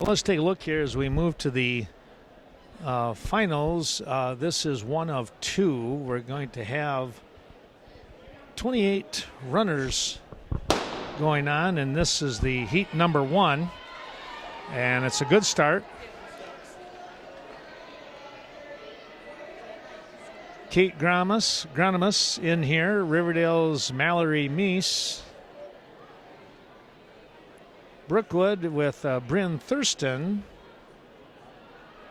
Well, let's take a look here as we move to the finals. This is one of two. We're going to have 28 runners going on, and this is the heat number one, and it's a good start. Kate Gronimus in here, Riverdale's Mallory Meese. Brookwood with Bryn Thurston,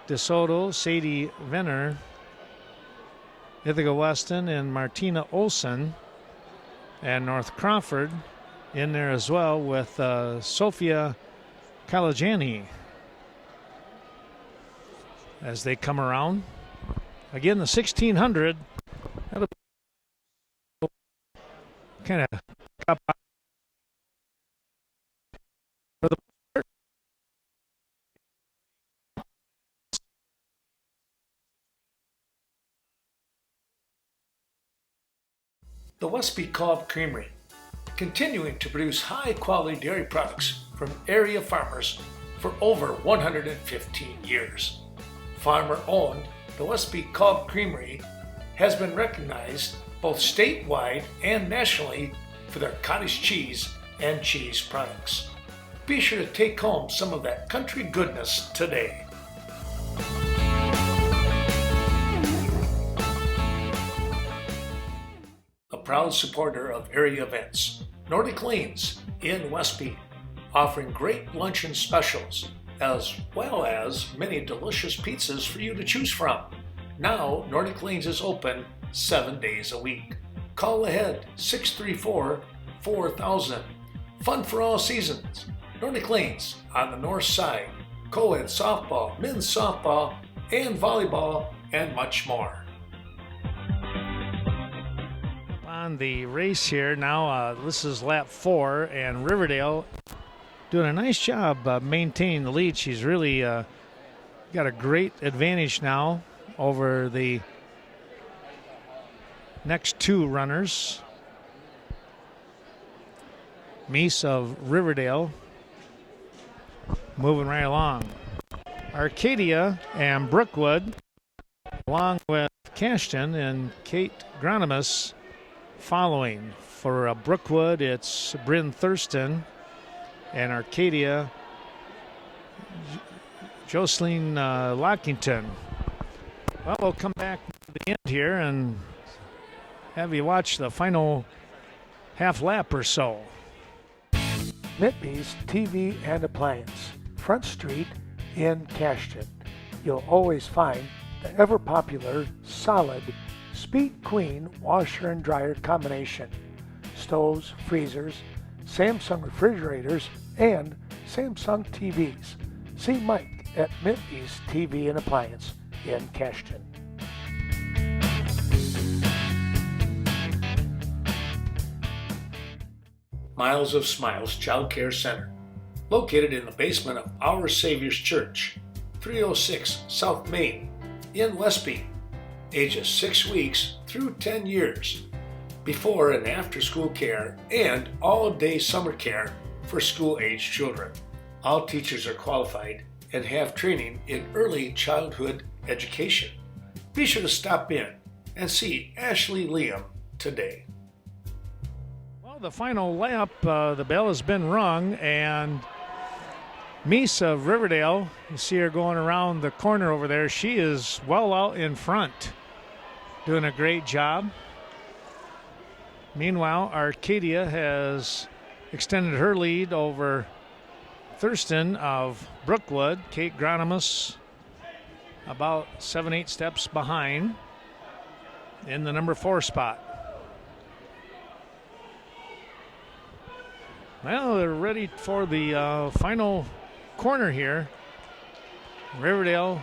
DeSoto, Sadie Venner, Ithaca Weston, and Martina Olson. And North Crawford in there as well with Sophia Kalajani as they come around. Again, the 1600. Kind of up for the Westby Co-op Creamery, continuing to produce high-quality dairy products from area farmers for over 115 years. Farmer-owned, the Westby Co-op Creamery has been recognized both statewide and nationally for their cottage cheese and cheese products. Be sure to take home some of that country goodness today. A proud supporter of area events, Nordic Lanes in Westby, offering great luncheon specials as well as many delicious pizzas for you to choose from. Now, Nordic Lanes is open 7 days a week. Call ahead 634-4000. Fun for all seasons. Nordic Lanes on the north side. Co-ed softball, men's softball, and volleyball, and much more. On the race here now, this is lap 4, and Riverdale doing a nice job maintaining the lead. She's really got a great advantage now over the next two runners. Meese of Riverdale moving right along. Arcadia and Brookwood along with Cashton and Kate Gronimus following. For Brookwood, it's Bryn Thurston, and Arcadia, Jocelyn Lockington. Well, we'll come back to the end here and have you watch the final half lap or so. Mitby's TV and Appliance, Front Street in Cashton. You'll always find the ever-popular solid Speed Queen washer and dryer combination, stoves, freezers, Samsung refrigerators, and Samsung TVs. See Mike at Mitby's TV and Appliance in Cashton. Miles of Smiles Child Care Center, located in the basement of Our Savior's Church, 306 South Main, in Westby, ages 6 weeks through 10 years, before and after school care and all-day summer care for school-age children. All teachers are qualified and have training in early childhood education. Be sure to stop in and see Ashley Liam today. Well, the final lap, the bell has been rung, and Meese of Riverdale, you see her going around the corner over there. She is well out in front, doing a great job. Meanwhile, Arcadia has extended her lead over Thurston of Brookwood. Kate Gronimus about 7-8 steps behind in the number 4 spot. Well, they're ready for the final corner here. Riverdale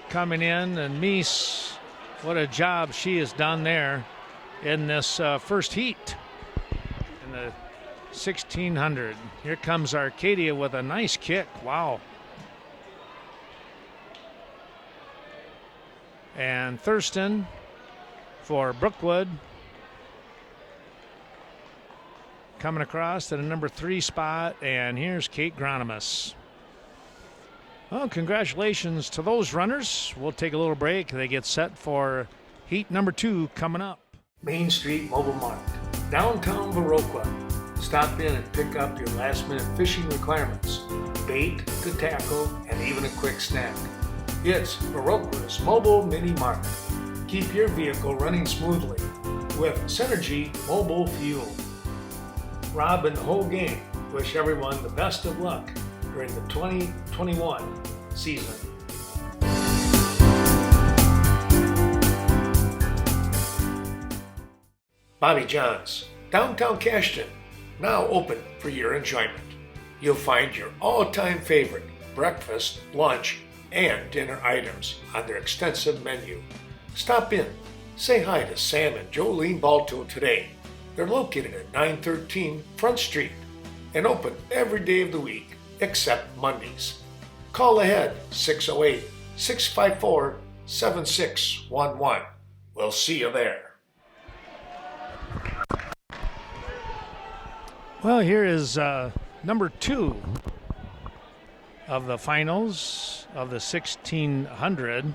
coming in, and Meese, what a job she has done there in this first heat in the 1600. Here comes Arcadia with a nice kick. Wow. And Thurston for Brookwood coming across to the number 3 spot, and here's Kate Gronimus. Well, congratulations to those runners. We'll take a little break. They get set for heat number 2 coming up. Main Street Mobile Mart, downtown Viroqua. Stop in and pick up your last-minute fishing requirements, bait to tackle, and even a quick snack. It's Viroqua's Mobile Mini Mart. Keep your vehicle running smoothly with Synergy Mobile Fuel. Rob and the whole gang wish everyone the best of luck during the 2021 season. Bobby John's, downtown Cashton, now open for your enjoyment. You'll find your all-time favorite breakfast, lunch, and dinner items on their extensive menu. Stop in, say hi to Sam and Jolene Balto today. They're located at 913 Front Street and open every day of the week except Mondays. Call ahead 608-654-7611. We'll see you there. Well, here is number 2 of the finals of the 1600.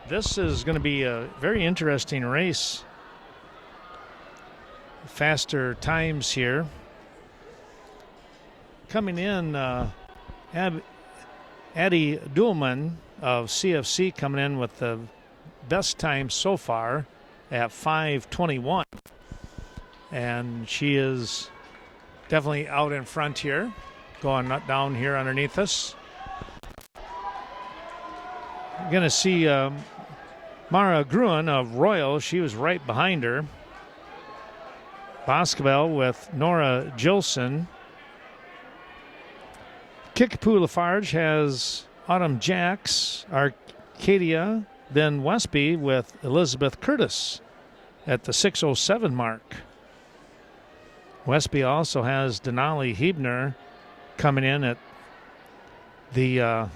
This is going to be a very interesting race. Faster times here. Coming in, Addie Duhlman of CFC coming in with the best time so far at 5:21. And she is definitely out in front here, going down here underneath us. You're going to see Mara Gruen of Royal. She was right behind her. Boscobel with Nora Gilson. Kickapoo Lafarge has Autumn Jacks, Arcadia, then Westby with Elizabeth Curtis at the 6:07 mark. Westby also has Denali Hebner coming in at the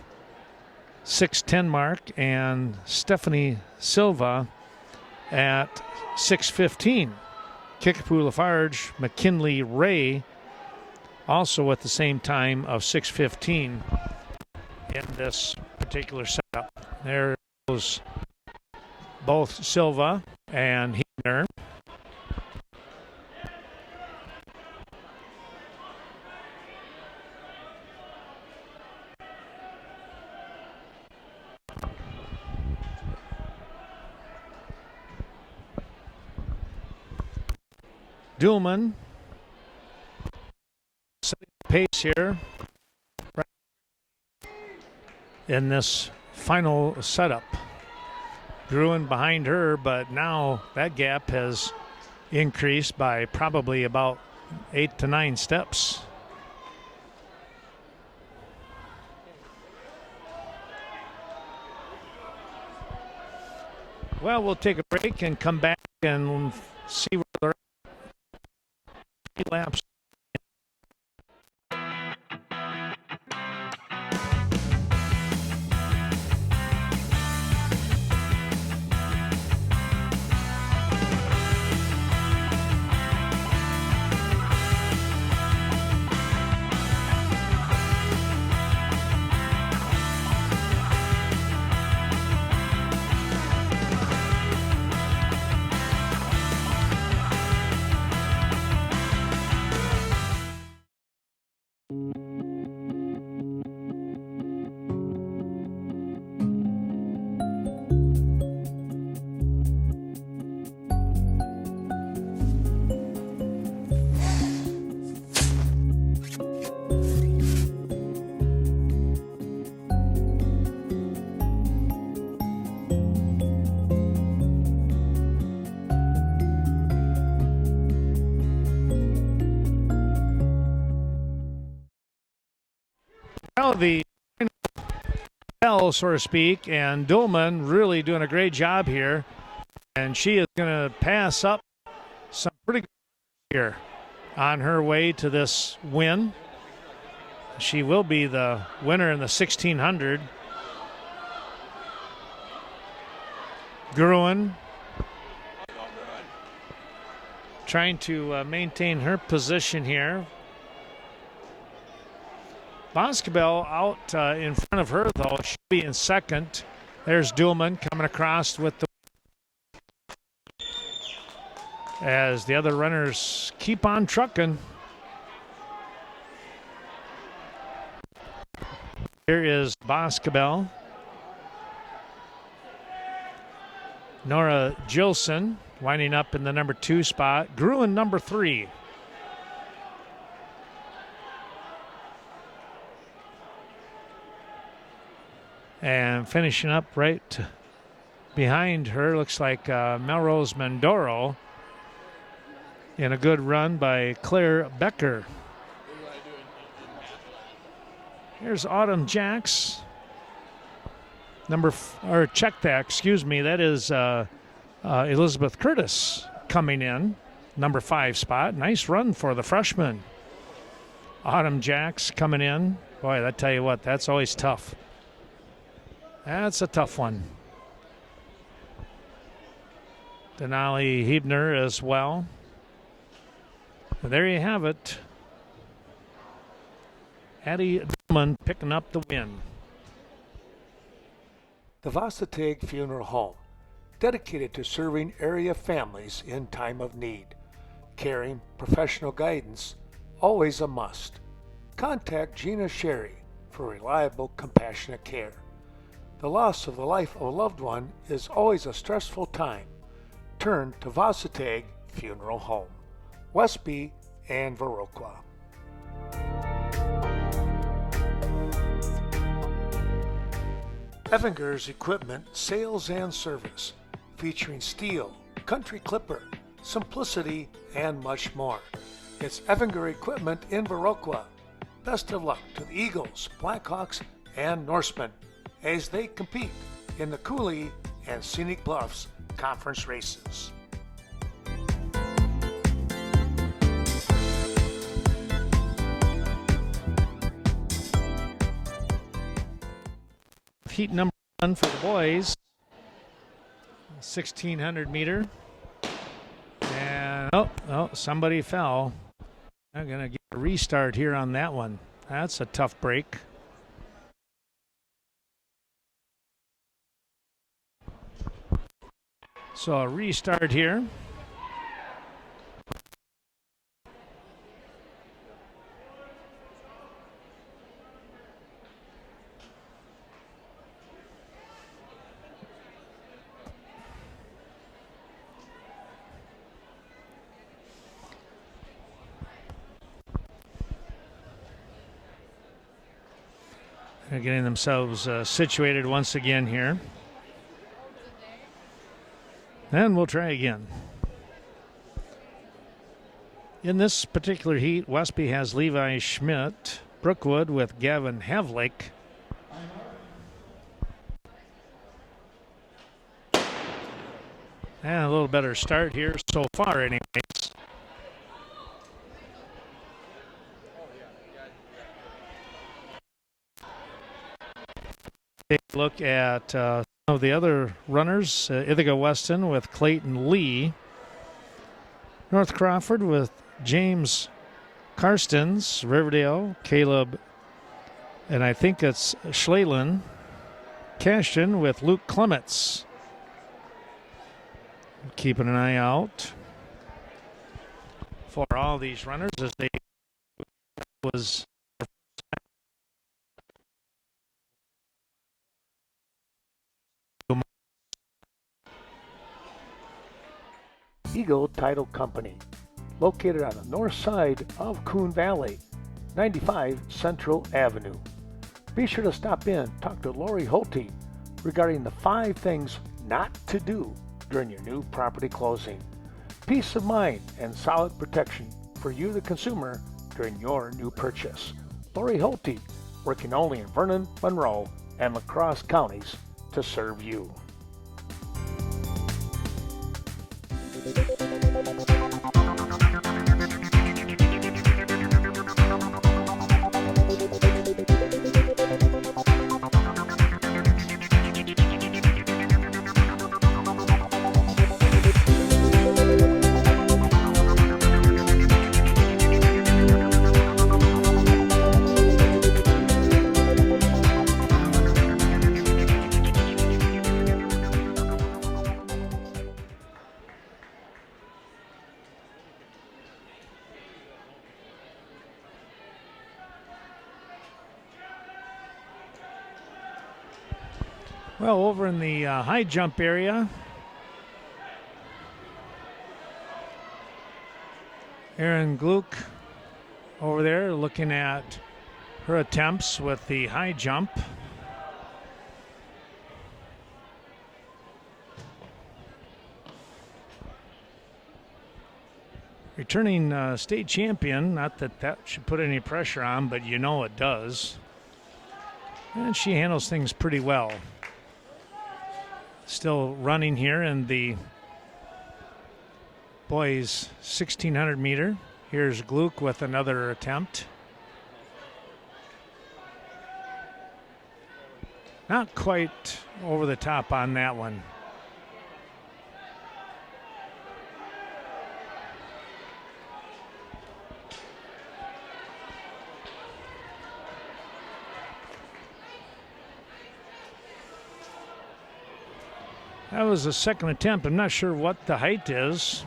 6:10 mark, and Stephanie Silva at 6:15. Kickapoo Lafarge, McKinley Ray also at the same time of 6:15 in this particular setup. There goes both Silva and Hebner. Duhlman setting the pace here in this final setup. Gruen behind her, but now that gap has increased by probably about 8 to 9 steps. Well, we'll take a break and come back and see where they're at. 3 laps. Now the bell, so to speak, and Duhlman really doing a great job here, and she is going to pass up some pretty good here on her way to this win. She will be the winner in the 1600. Gruen trying to maintain her position here. Boscobel out in front of her, though. She'll be in second. There's Duhlman coming across with the as the other runners keep on trucking. Here is Boscobel. Nora Gilson winding up in the number 2 spot. Gruen number 3. And finishing up right behind her looks like Melrose Mandoro in a good run by Claire Becker. Here's Autumn Jacks. Check that, excuse me. That is Elizabeth Curtis coming in, number 5 spot. Nice run for the freshman. Autumn Jacks coming in. Boy, I tell you what, that's always tough. That's a tough one. Denali Hebner as well. And there you have it. Addie Duhlman picking up the win. The Vasatag Funeral Home, dedicated to serving area families in time of need. Caring, professional guidance, always a must. Contact Gina Sherry for reliable, compassionate care. The loss of the life of a loved one is always a stressful time. Turn to Vasatag Funeral Home, Westby and Viroqua. Evinger's Equipment Sales and Service, featuring steel, country clipper, simplicity, and much more. It's Evinger Equipment in Viroqua. Best of luck to the Eagles, Blackhawks, and Norsemen as they compete in the Cooley and Scenic Bluffs Conference races. Heat number 1 for the boys, 1,600 meter. And somebody fell. I'm going to get a restart here on that one. That's a tough break. So a restart here. They're getting themselves situated once again here. And we'll try again. In this particular heat, Westby has Levi Schmidt, Brookwood with Gavin Havlick. And a little better start here so far anyways. Take a look at some of the other runners. Ithaca Weston with Clayton Lee. North Crawford with James Karstens. Riverdale, Caleb, and I think it's Schlalin. Cashton with Luke Clements. Keeping an eye out for all these runners as they was Eagle Title Company, located on the north side of Coon Valley, 95 Central Avenue. Be sure to stop in, talk to Lori Holte regarding the 5 things not to do during your new property closing. Peace of mind and solid protection for you, the consumer, during your new purchase. Lori Holte, working only in Vernon, Monroe, and La Crosse counties to serve you. Well, over in the high jump area, Erin Gluck over there looking at her attempts with the high jump. Returning state champion, not that that should put any pressure on, but you know it does. And she handles things pretty well. Still running here in the boys 1600 meter. Here's Gluck with another attempt. Not quite over the top on that one. That was the second attempt. I'm not sure what the height is.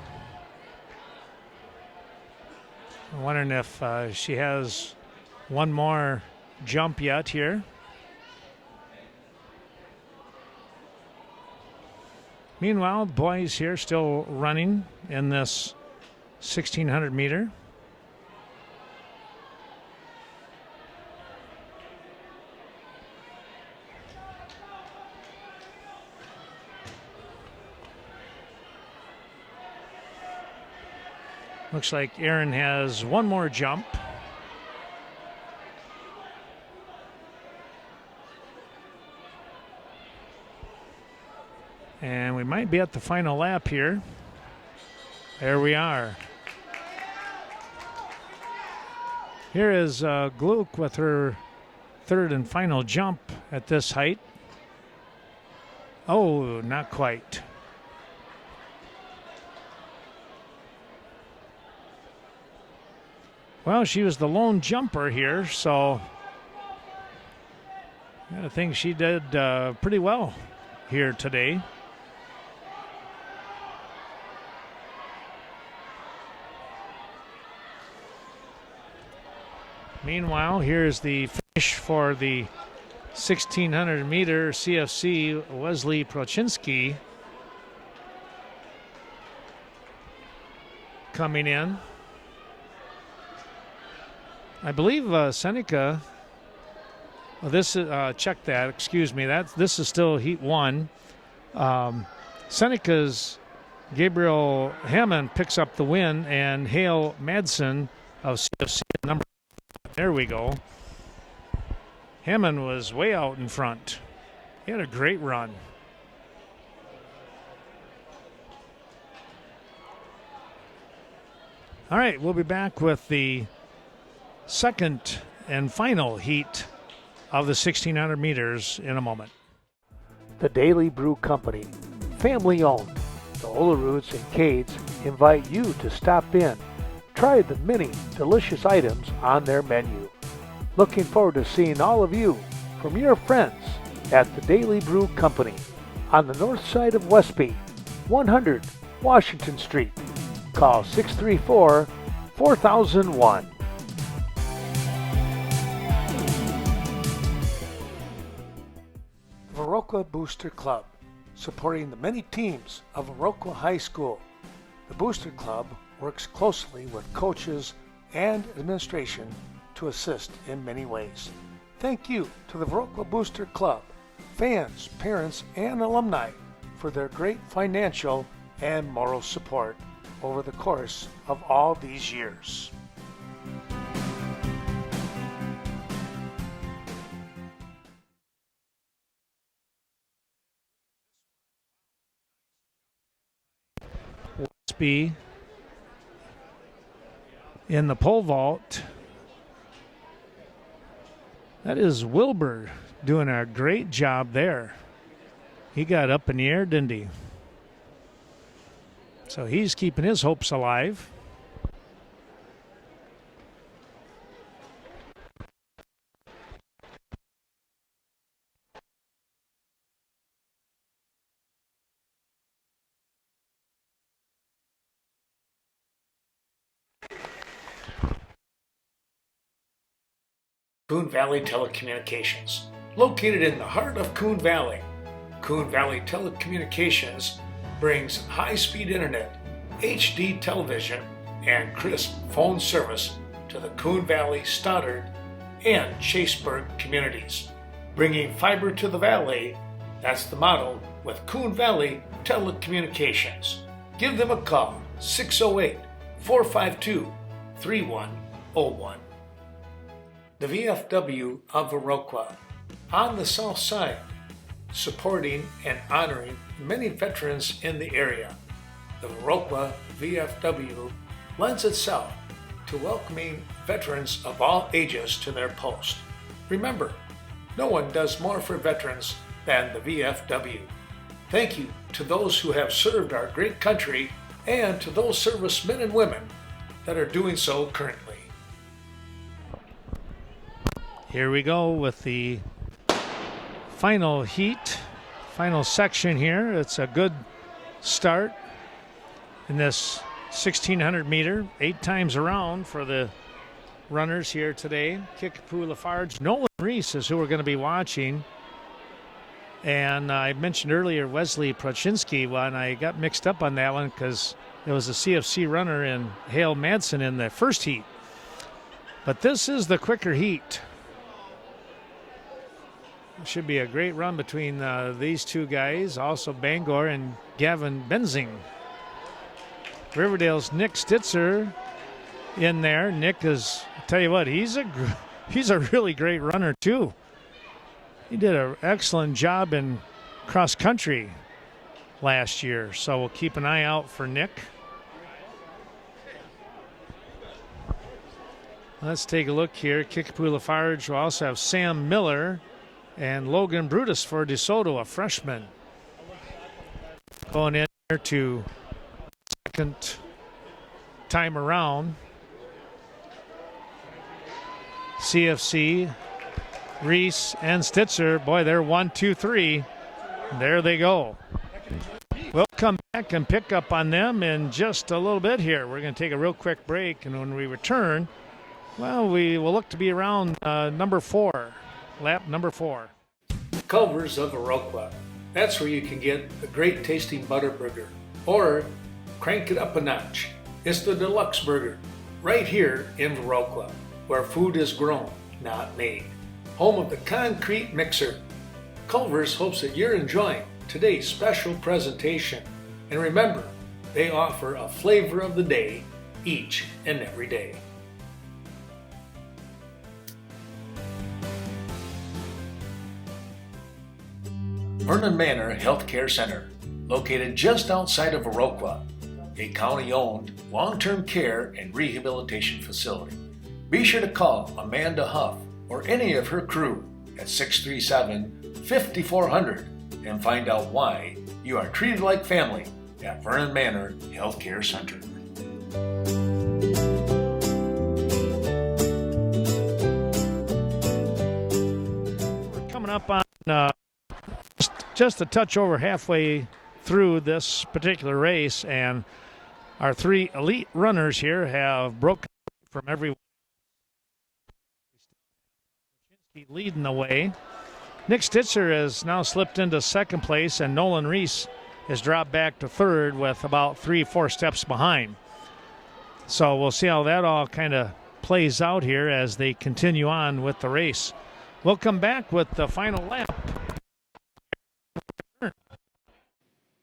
I'm wondering if she has one more jump yet here. Meanwhile, the boys here still running in this 1600 meter. Looks like Erin has one more jump. And we might be at the final lap here. There we are. Here is Gluck with her third and final jump at this height. Oh, not quite. Well, she was the lone jumper here, so I think she did pretty well here today. Meanwhile, here's the finish for the 1600 meter CFC Wesley Prochinski coming in. I believe Seneca. Well, this is check that. Excuse me. This is still Heat 1. Seneca's Gabriel Hammond picks up the win, and Hale Madsen of CFC number. There we go. Hammond was way out in front. He had a great run. All right, we'll be back with the second and final heat of the 1600 meters in a moment. The Daily Brew Company, family owned. The Oleroots and Cades invite you to stop in. Try the many delicious items on their menu. Looking forward to seeing all of you from your friends at the Daily Brew Company on the north side of Westby, 100 Washington Street. Call 634-4001. Viroqua Booster Club, supporting the many teams of Viroqua High School. The Booster Club works closely with coaches and administration to assist in many ways. Thank you to the Viroqua Booster Club, fans, parents, and alumni for their great financial and moral support over the course of all these years. Westby in the pole vault. That is Wilbur doing a great job there. He got up in the air, didn't he? So he's keeping his hopes alive. Coon Valley Telecommunications, located in the heart of Coon Valley. Coon Valley Telecommunications brings high-speed internet, HD television, and crisp phone service to the Coon Valley, Stoddard, and Chaseburg communities. Bringing fiber to the valley, that's the motto with Coon Valley Telecommunications. Give them a call, 608-452-3101. The VFW of Viroqua, on the south side, supporting and honoring many veterans in the area. The Viroqua VFW lends itself to welcoming veterans of all ages to their post. Remember, no one does more for veterans than the VFW. Thank you to those who have served our great country and to those servicemen and women that are doing so currently. Here we go with the final heat, final section here. It's a good start in this 1,600 meter, 8 times around for the runners here today. Kickapoo Lafarge. Nolan Reese is who we're going to be watching. And I mentioned earlier Wesley Prochinski. Well, and I got mixed up on that one because there was a CFC runner in Hale Madsen in the first heat. But this is the quicker heat. It should be a great run between these two guys. Also Bangor and Gavin Benzing. Riverdale's Nick Stitzer in there. Nick is, I'll tell you what, he's a really great runner too. He did an excellent job in cross country last year, so we'll keep an eye out for Nick. Let's take a look here. Kickapoo Lafarge will also have Sam Miller and Logan Brutus for DeSoto, a freshman. Going in there to second time around. CFC, Reese, and Stitzer. Boy, they're 1, 2, 3. There they go. We'll come back and pick up on them in just a little bit here. We're going to take a real quick break, and when we return, well, we will look to be around number 4, lap number 4. Culver's of Viroqua. That's where you can get a great tasting butter burger, or crank it up a notch. It's the deluxe burger, right here in Viroqua, where food is grown, not made. Home of the concrete mixer. Culver's hopes that you're enjoying today's special presentation. And remember, they offer a flavor of the day each and every day. Vernon Manor Healthcare Center, located just outside of Viroqua, a county-owned long-term care and rehabilitation facility. Be sure to call Amanda Huff or any of her crew at 637-5400 and find out why you are treated like family at Vernon Manor Healthcare Center. We're coming up on just a touch over halfway through this particular race, and our 3 elite runners here have broken from everyone. Leading the way. Nick Stitzer has now slipped into second place, and Nolan Reese has dropped back to third with about 3-4 steps behind. So we'll see how that all kind of plays out here as they continue on with the race. We'll come back with the final lap.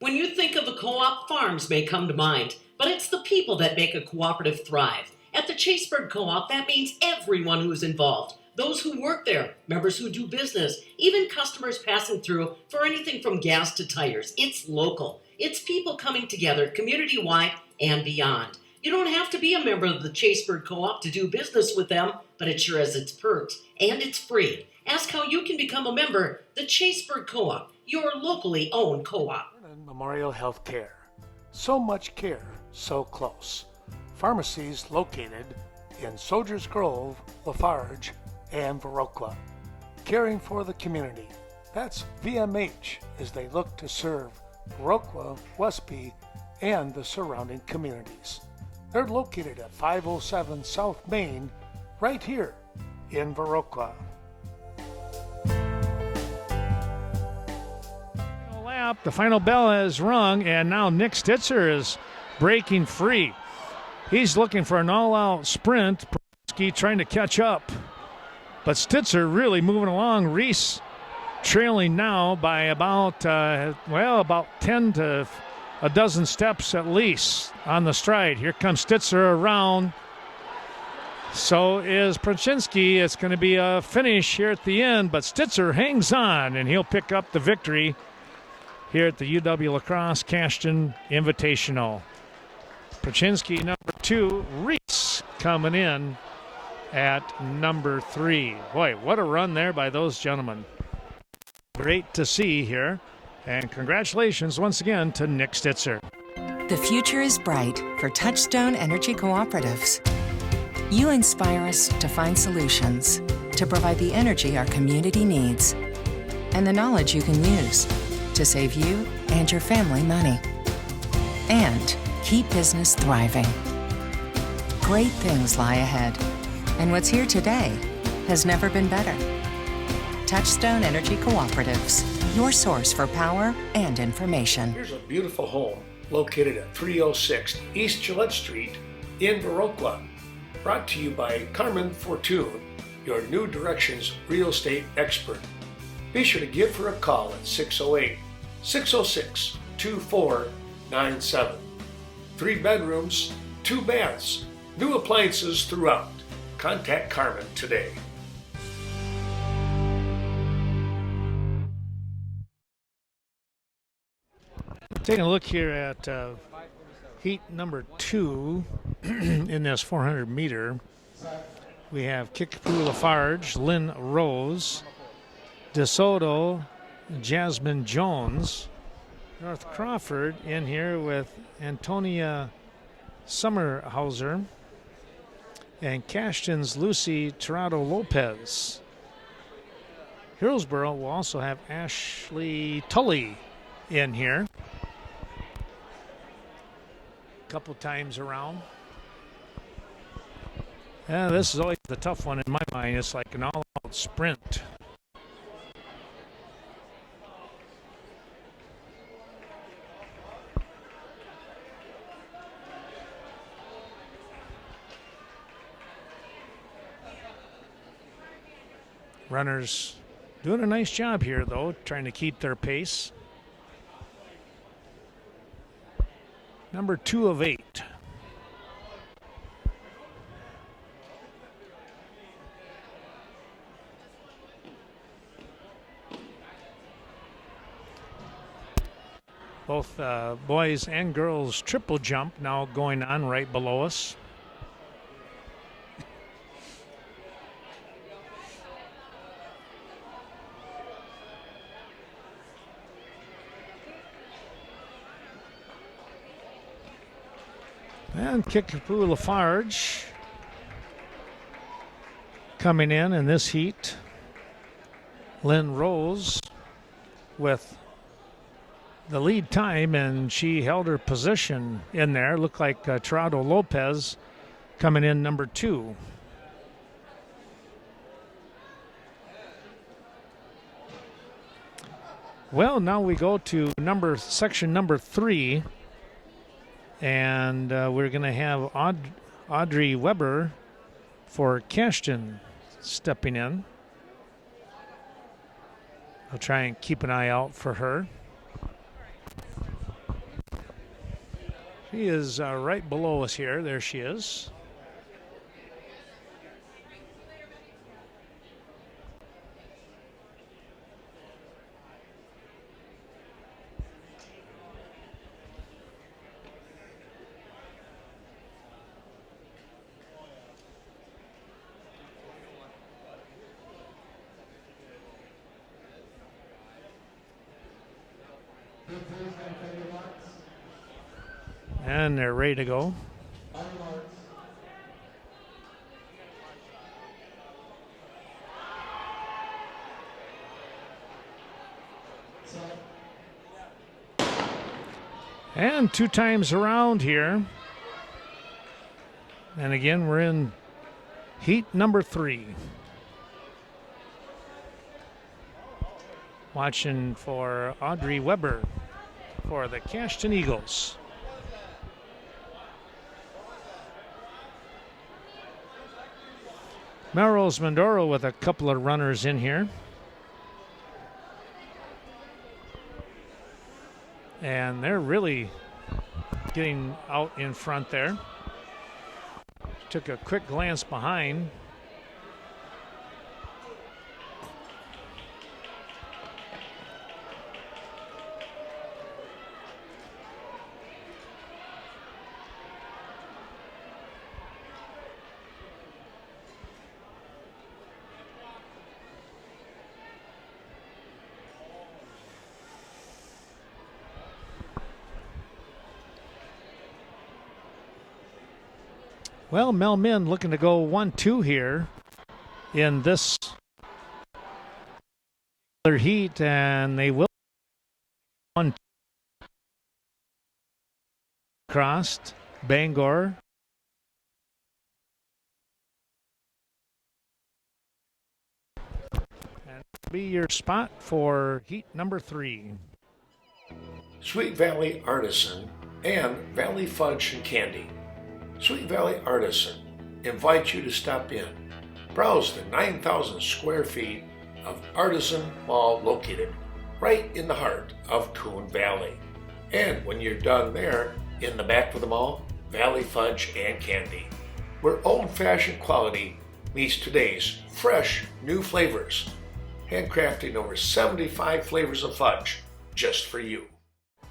When you think of a co-op, farms may come to mind, but it's the people that make a cooperative thrive. At the Chaseburg Co-op, that means everyone who's involved. Those who work there, members who do business, even customers passing through for anything from gas to tires. It's local. It's people coming together community-wide and beyond. You don't have to be a member of the Chaseburg Co-op to do business with them, but it sure has its perks, and it's free. Ask how you can become a member. The Chaseburg Co-op, your locally owned co-op. Memorial Health Care. So much care, so close. Pharmacies located in Soldiers Grove, Lafarge, and Viroqua. Caring for the community. That's VMH as they look to serve Viroqua, Westby, and the surrounding communities. They're located at 507 South Main, right here in Viroqua. up. The final bell has rung, and now Nick Stitzer is breaking free. He's looking for an all-out sprint. Procinsky trying to catch up. But Stitzer really moving along. Reese trailing now by about 10 to a dozen steps at least on the stride. Here comes Stitzer around. So is Procinsky. It's going to be a finish here at the end, but Stitzer hangs on, and he'll pick up the victory here at the UW La Crosse Cashton Invitational. Procinsky number 2, Reese coming in at number 3. Boy, what a run there by those gentlemen. Great to see here, and congratulations once again to Nick Stitzer. The future is bright for Touchstone Energy Cooperatives. You inspire us to find solutions to provide the energy our community needs and the knowledge you can use to save you and your family money and keep business thriving. Great things lie ahead, and what's here today has never been better. Touchstone Energy Cooperatives, your source for power and information. Here's a beautiful home located at 306 East Gillette Street in Viroqua. Brought to you by Carmen Fortune, your New Directions real estate expert. Be sure to give her a call at 608-606-2497. 3 bedrooms, 2 baths, new appliances throughout. Contact Carmen today. Taking a look here at heat number 2 in this 400 meter. We have Kickapoo Lafarge, Lynn Rose, DeSoto, Jasmine Jones, North Crawford in here with Antonia Summerhauser, and Cashton's Lucy Tirado Lopez. Hillsboro will also have Ashley Tully in here. Couple times around. Yeah, this is always the tough one in my mind. It's like an all-out sprint. Runners doing a nice job here, though, trying to keep their pace. Number 2 of 8. Both boys and girls triple jump now going on right below us. And Kickapoo Lafarge coming in this heat. Lynn Rose with the lead time, and she held her position in there. Looked like Tirado Lopez coming in number 2. Well, now we go to section number 3. And we're going to have Audrey Weber for Cashton stepping in. I'll try and keep an eye out for her. She is right below us here. There she is. And they're ready to go. And 2 times around here. And again, we're in heat number 3. Watching for Audrey Weber. for the Cashton Eagles. Melrose Mindoro with a couple of runners in here. And they're really getting out in front there. Took a quick glance behind. Well, Melmin looking to go 1-2 here in this heat, and they will 1 crossed Bangor. And be your spot for heat number 3. Sweet Valley Artisan and Valley Fudge and Candy. Sweet Valley Artisan invites you to stop in. Browse the 9,000 square feet of Artisan Mall located right in the heart of Coon Valley. And when you're done there, in the back of the mall, Valley Fudge and Candy, where old-fashioned quality meets today's fresh new flavors. Handcrafting over 75 flavors of fudge just for you.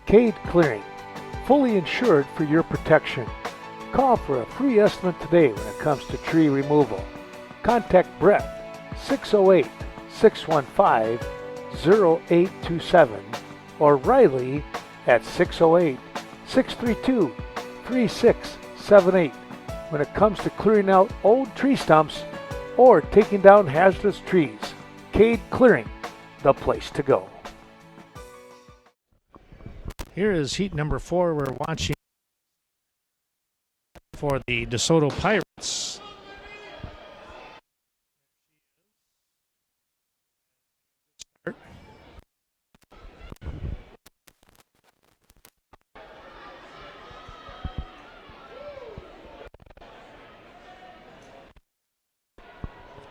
Cade Clearing, fully insured for your protection. Call for a free estimate today when it comes to tree removal. Contact Brett 608-615-0827 or Riley at 608-632-3678 when it comes to clearing out old tree stumps or taking down hazardous trees. Cade Clearing, the place to go. Here is heat number 4. We're watching for the DeSoto Pirates.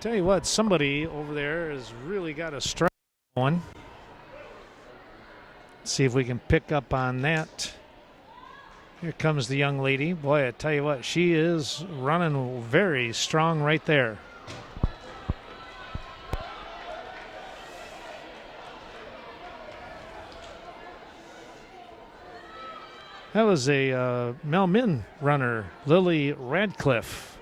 Tell you what, somebody over there has really got a strike going. See if we can pick up on that. Here comes the young lady. Boy, I tell you what, she is running very strong right there. That was a Melmin runner, Lily Radcliffe.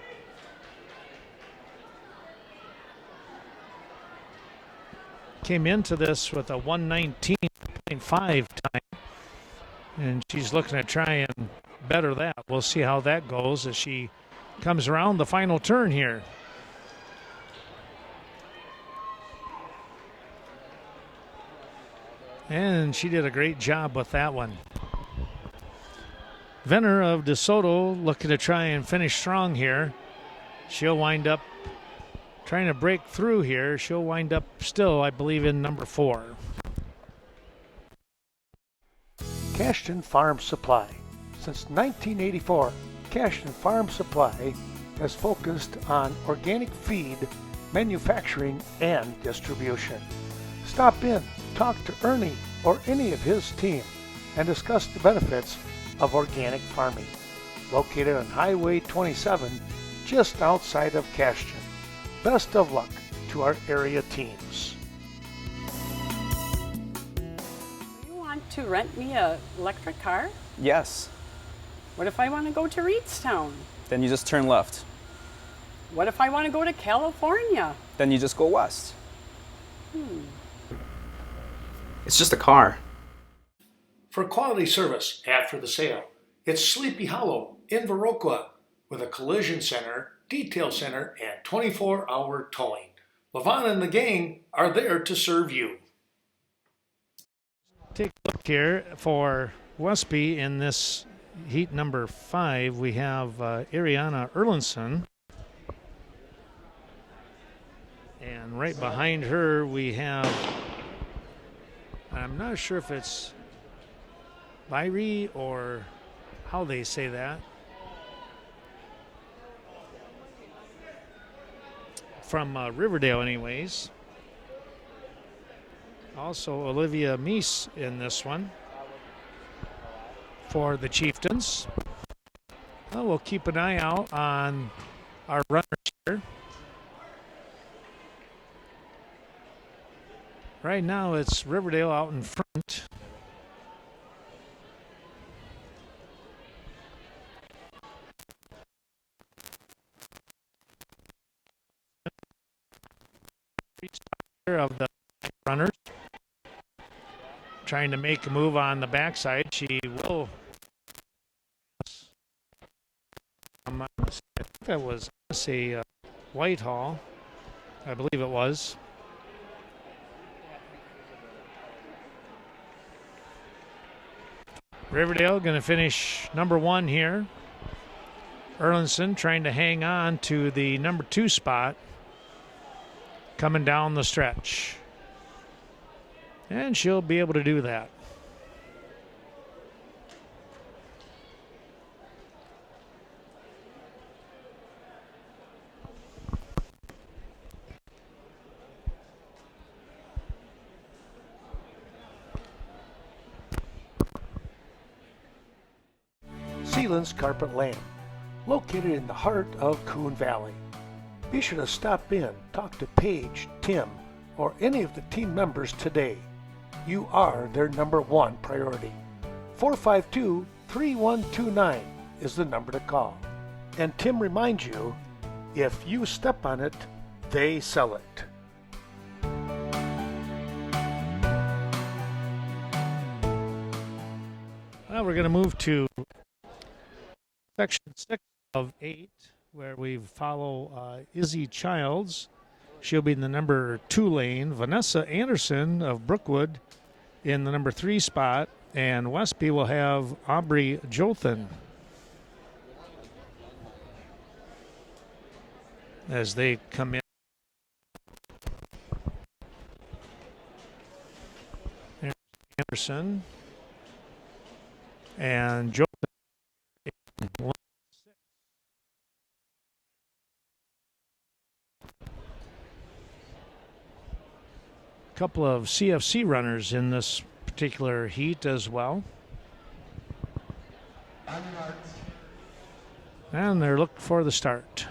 Came into this with a 1:19.5 time. And she's looking to try and better that. We'll see how that goes as she comes around the final turn here. And she did a great job with that one. Venner of DeSoto looking to try and finish strong here. She'll wind up trying to break through here. She'll wind up still, I believe, in number 4. Cashton Farm Supply. Since 1984, Cashton Farm Supply has focused on organic feed, manufacturing, and distribution. Stop in, talk to Ernie or any of his team, and discuss the benefits of organic farming. Located on Highway 27, just outside of Cashton. Best of luck to our area teams. To rent me a electric car? Yes. What if I want to go to Reedstown? Then you just turn left. What if I want to go to California? Then you just go west. It's just a car. For quality service after the sale, it's Sleepy Hollow in Viroqua with a collision center, detail center, and 24-hour towing. LaVon and the gang are there to serve you. Take a look here for Westby in this heat number 5. We have Ariana Erlinson. And right behind her we have, I'm not sure if it's Lyrie, or how they say that. From Riverdale, anyways. Also, Olivia Meese in this one for the Chieftains. Well, we'll keep an eye out on our runners here. Right now, it's Riverdale out in front. Of the runners trying to make a move on the backside. She will. I think that was Whitehall. I believe it was. Riverdale going to finish number 1 here. Erlinson trying to hang on to the number 2 spot. Coming down the stretch. And she'll be able to do that. Sealand's Carpet Lamp, located in the heart of Coon Valley. Be sure to stop in, talk to Paige, Tim, or any of the team members today. You are their number 1 priority. 452-3129 is the number to call. And Tim reminds you, if you step on it, they sell it. Well, we're going to move to section 6 of 8, where we follow Izzy Childs. She'll be in the number 2 lane. Vanessa Anderson of Brookwood in the number 3 spot. And Westby will have Aubrey Jothan as they come in. There's Anderson and Jothan. Couple of CFC runners in this particular heat as well. And they're looking for the start.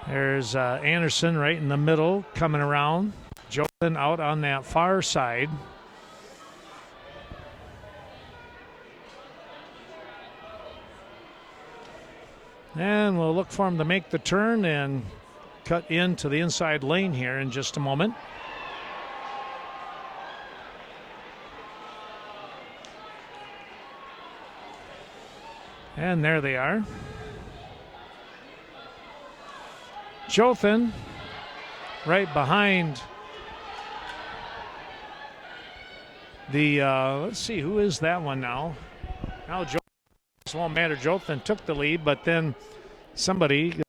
There's Anderson right in the middle coming around. Jothan out on that far side. And we'll look for him to make the turn and cut into the inside lane here in just a moment. And there they are. Jothan right behind the, let's see, who is that one now? Now Jothan, it won't matter. Jothan took the lead, but then somebody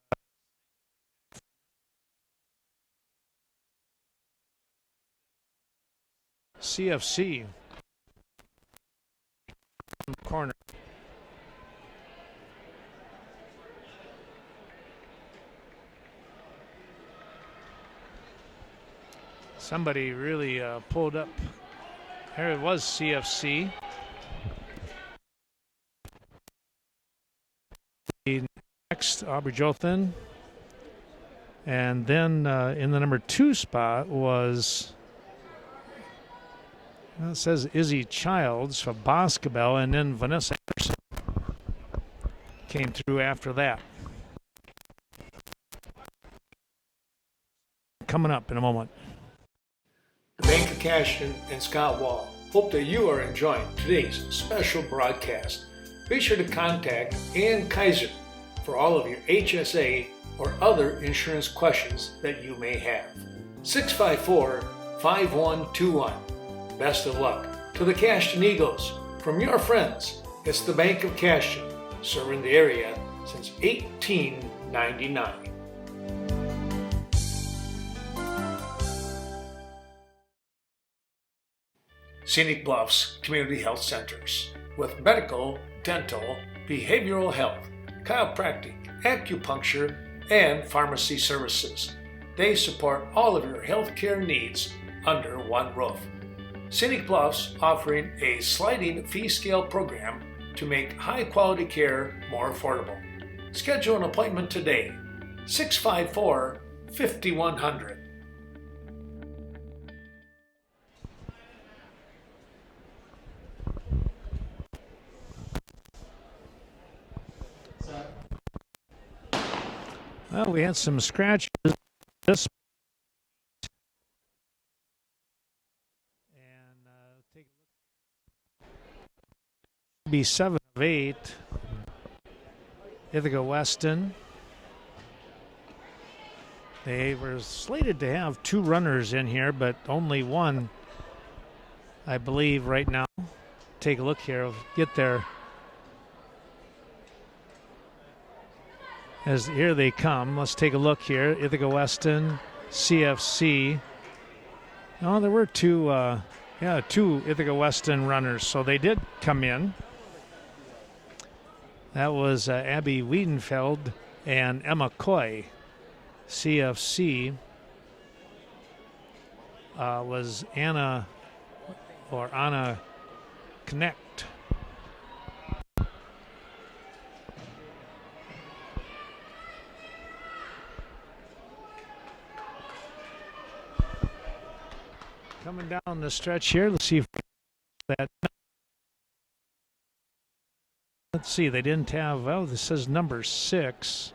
CFC corner. Somebody really pulled up. There it was, CFC. Next, Aubrey Jothan. And then in the number 2 spot was, well, it says Izzy Childs for Boscobel, and then Vanessa Anderson came through after that. Coming up in a moment. The Bank of Cashton and Scott Wall hope that you are enjoying today's special broadcast. Be sure to contact Ann Kaiser for all of your HSA or other insurance questions that you may have. 654-5121. Best of luck to the Cashton Eagles. From your friends, it's the Bank of Cashton, serving the area since 1899. Scenic Bluffs Community Health Centers with medical, dental, behavioral health, chiropractic, acupuncture, and pharmacy services. They support all of your healthcare needs under one roof. Scenic Bluffs offering a sliding fee scale program to make high quality care more affordable. Schedule an appointment today, 654-5100. Well, we had some scratches this and take a look. Be 7 of 8. Ithaca Weston. They were slated to have 2 runners in here, but only one, I believe, right now. Take a look here. Get there. As here they come. Let's take a look here. Ithaca Weston, CFC. Oh, there were 2 Ithaca Weston runners, so they did come in. That was Abby Wiedenfeld and Emma Coy. CFC was Anna Connect. Coming down the stretch here, let's see if that. Let's see, they didn't have, well, this says number 6.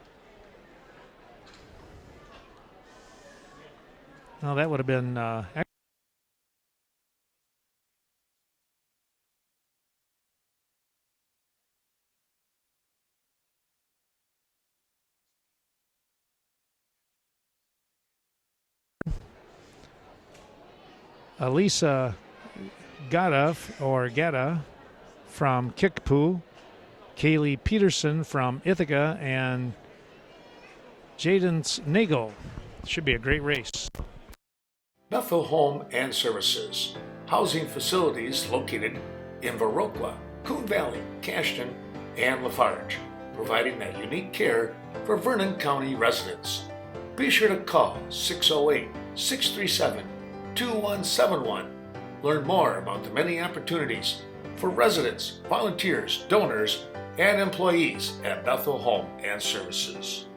No, that would have been Elisa Getta from Kickapoo, Kaylee Peterson from Ithaca, and Jaden Nagel. Should be a great race. Bethel Home and Services, housing facilities located in Viroqua, Coon Valley, Cashton, and Lafarge, providing that unique care for Vernon County residents. Be sure to call 608-637-2171. Learn more about the many opportunities for residents, volunteers, donors, and employees at Bethel Home and Services.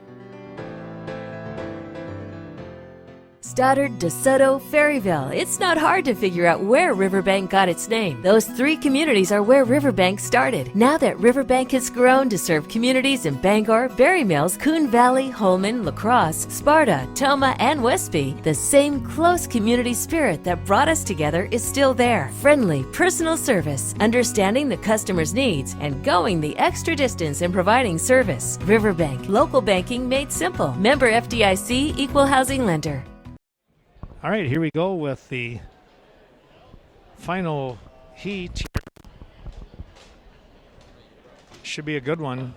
Stoddard, DeSoto, Ferryville. It's not hard to figure out where Riverbank got its name. Those 3 communities are where Riverbank started. Now that Riverbank has grown to serve communities in Bangor, Berry Mills, Coon Valley, Holman, La Crosse, Sparta, Toma, and Westby, the same close community spirit that brought us together is still there. Friendly, personal service, understanding the customer's needs, and going the extra distance in providing service. Riverbank, local banking made simple. Member FDIC, equal housing lender. All right, here we go with the final heat. Should be a good one.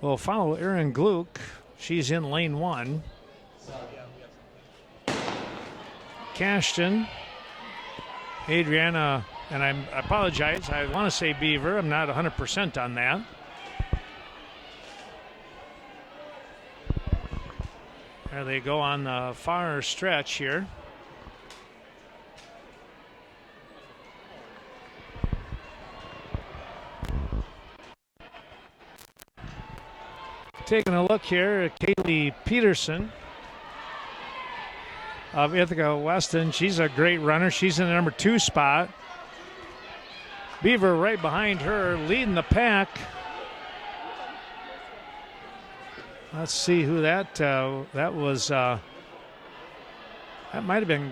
We'll follow Erin Gluck. She's in lane 1. Cashton, Adriana, and I apologize. I want to say Beaver. I'm not 100% on that. There they go on the far stretch here. Taking a look here at Kaylee Peterson of Ithaca Weston. She's a great runner. She's in the number 2 spot. Beaver right behind her, leading the pack. Let's see who that was. That might have been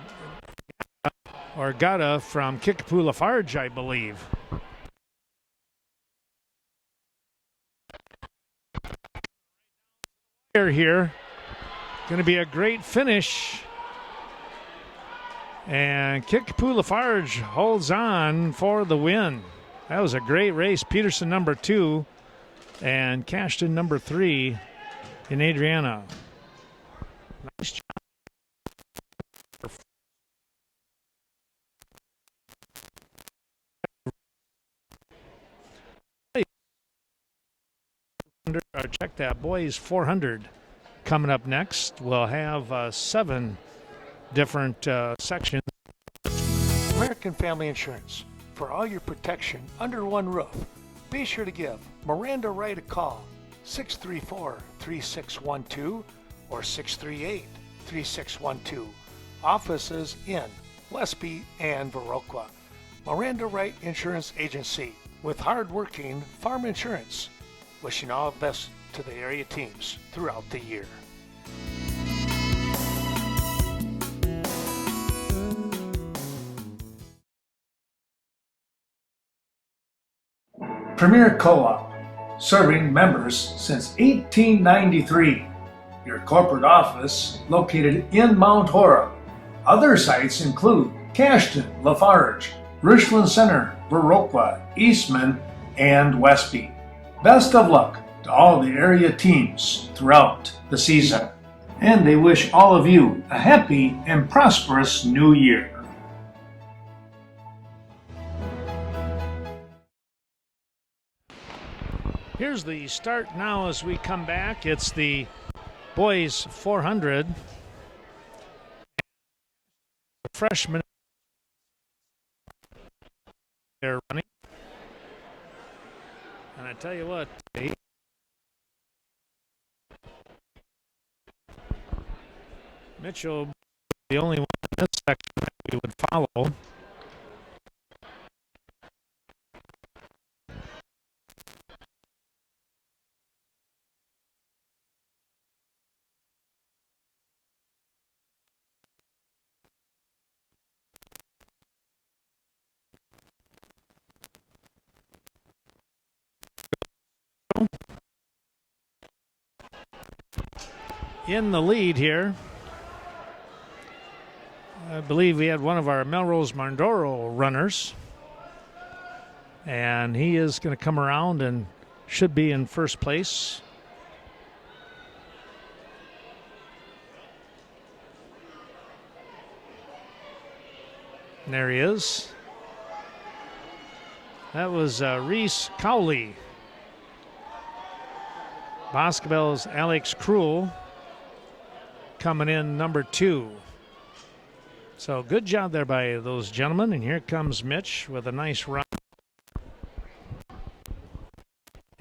Gata from Kickapoo Lafarge, I believe. Here, going to be a great finish. And Kickapoo Lafarge holds on for the win. That was a great race. Peterson number 2 and Cashton number 3 in Adriana. Nice job. Check that. Boys 400 coming up next. We'll have 7 different sections. American Family Insurance. For all your protection under one roof, be sure to give Miranda Wright a call, 634-3612 or 638-3612. Offices in Westby and Viroqua. Miranda Wright Insurance Agency with hard-working farm insurance. Wishing all the best to the area teams throughout the year. Premier Co-op, serving members since 1893. Your corporate office located in Mount Horeb. Other sites include Cashton, Lafarge, Richland Center, Viroqua, Eastman, and Westby. Best of luck to all the area teams throughout the season. And they wish all of you a happy and prosperous new year. Here's the start now as we come back. It's the boys 400. The freshmen, they're running. And I tell you what, Mitchell, the only one in this section that we would follow. In the lead here, I believe we had one of our Melrose Marndoro runners, and he is going to come around and should be in first place. And there he is. That was Reese Cowley. Boscobel's Alex Krull coming in number 2. So good job there by those gentlemen. And here comes Mitch with a nice run.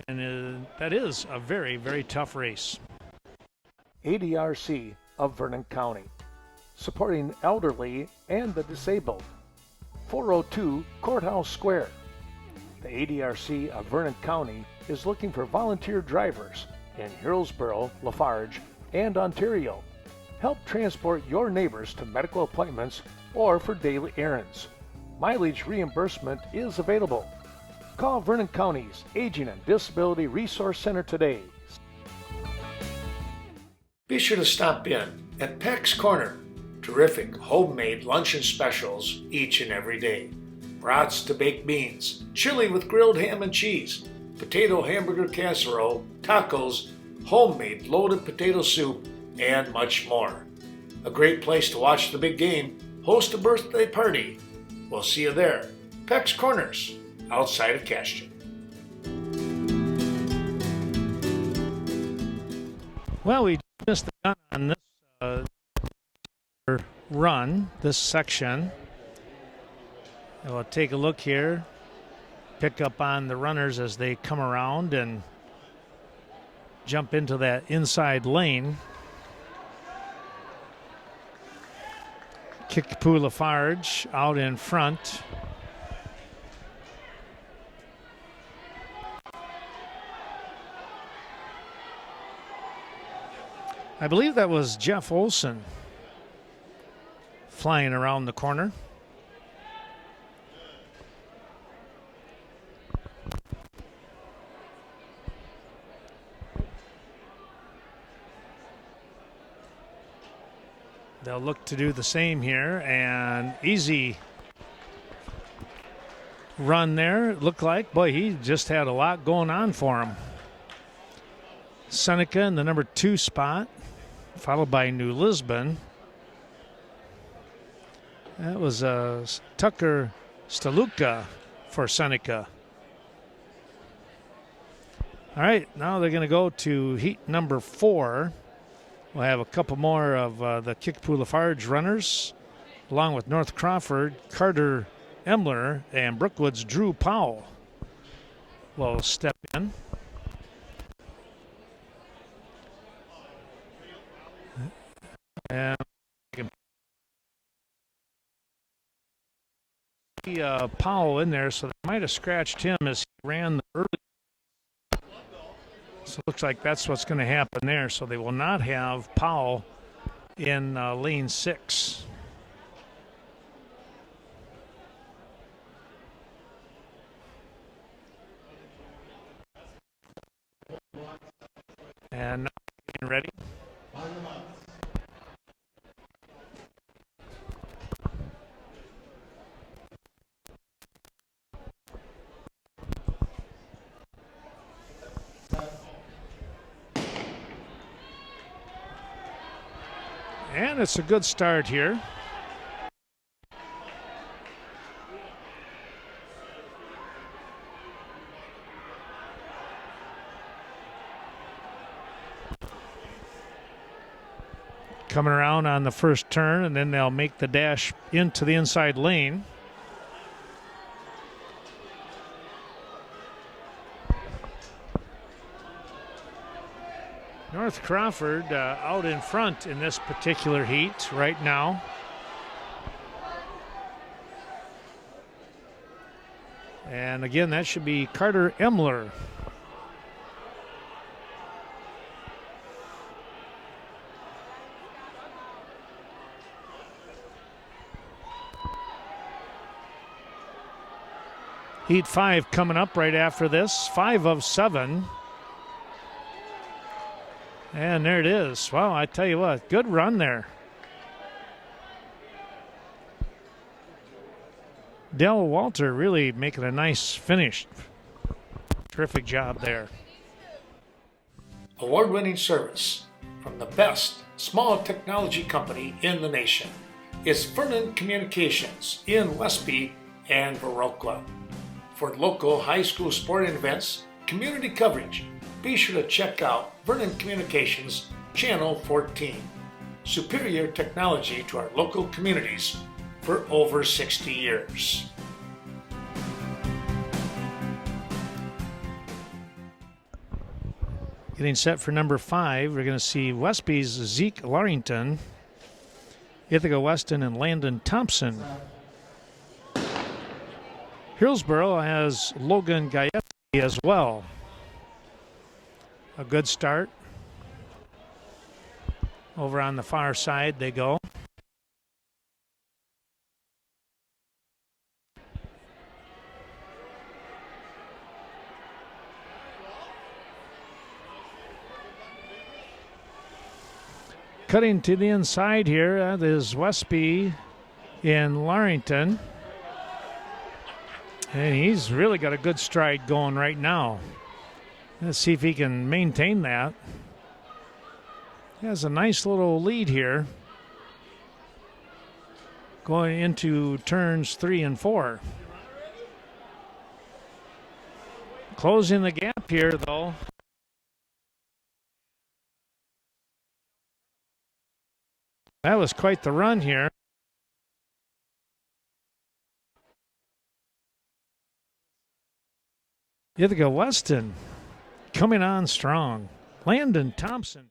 And that is a very, very tough race. ADRC of Vernon County, supporting elderly and the disabled. 402 Courthouse Square. The ADRC of Vernon County is looking for volunteer drivers in Hillsborough, Lafarge, and Ontario. Help transport your neighbors to medical appointments or for daily errands. Mileage reimbursement is available. Call Vernon County's Aging and Disability Resource Center today. Be sure to stop in at Peck's Corner. Terrific homemade luncheon specials each and every day. Brats to baked beans, chili with grilled ham and cheese, potato hamburger casserole, tacos, homemade loaded potato soup, and much more. A great place to watch the big game, host a birthday party. We'll see you there. Peck's Corners, outside of Cashton. Well, we missed the gun on this run, this section. And we'll take a look here, pick up on the runners as they come around and jump into that inside lane. Kickapoo Lafarge out in front. I believe that was Jeff Olson flying around the corner. They'll look to do the same here, and easy run there. It looked like, boy, he just had a lot going on for him. Seneca in the number 2 spot, followed by New Lisbon. That was Tucker Staluka for Seneca. All right, now they're going to go to heat number 4. We'll have a couple more of the Kickapoo Lafarge runners, along with North Crawford, Carter Emler, and Brookwood's Drew Powell will step in. And you can see Powell in there, so they might have scratched him as he ran the early. So it looks like that's what's going to happen there. So they will not have Powell in lane 6. And now getting ready. And it's a good start here. Coming around on the first turn, and then they'll make the dash into the inside lane. North Crawford out in front in this particular heat right now. And again, that should be Carter Emler. Heat 5 coming up right after this, 5 of 7. And there it is. Wow, I tell you what, good run there. Dell Walter really making a nice finish. Terrific job there. Award-winning service from the best small technology company in the nation. It's Vernon Communications in Westby and Viroqua. For local high school sporting events, community coverage, be sure to check out Vernon Communications Channel 14. Superior technology to our local communities for over 60 years. Getting set for number 5, we're going to see Westby's Zeke Larrington, Ithaca Weston, and Landon Thompson. Hillsboro has Logan Gayesi as well. A good start. Over on the far side they go. Cutting to the inside here, that is Westby in Larrington. And he's really got a good stride going right now. Let's see if he can maintain that. He has a nice little lead here going into turns 3 and 4. Closing the gap here, though. That was quite the run here. Ithaca Weston coming on strong. Landon Thompson.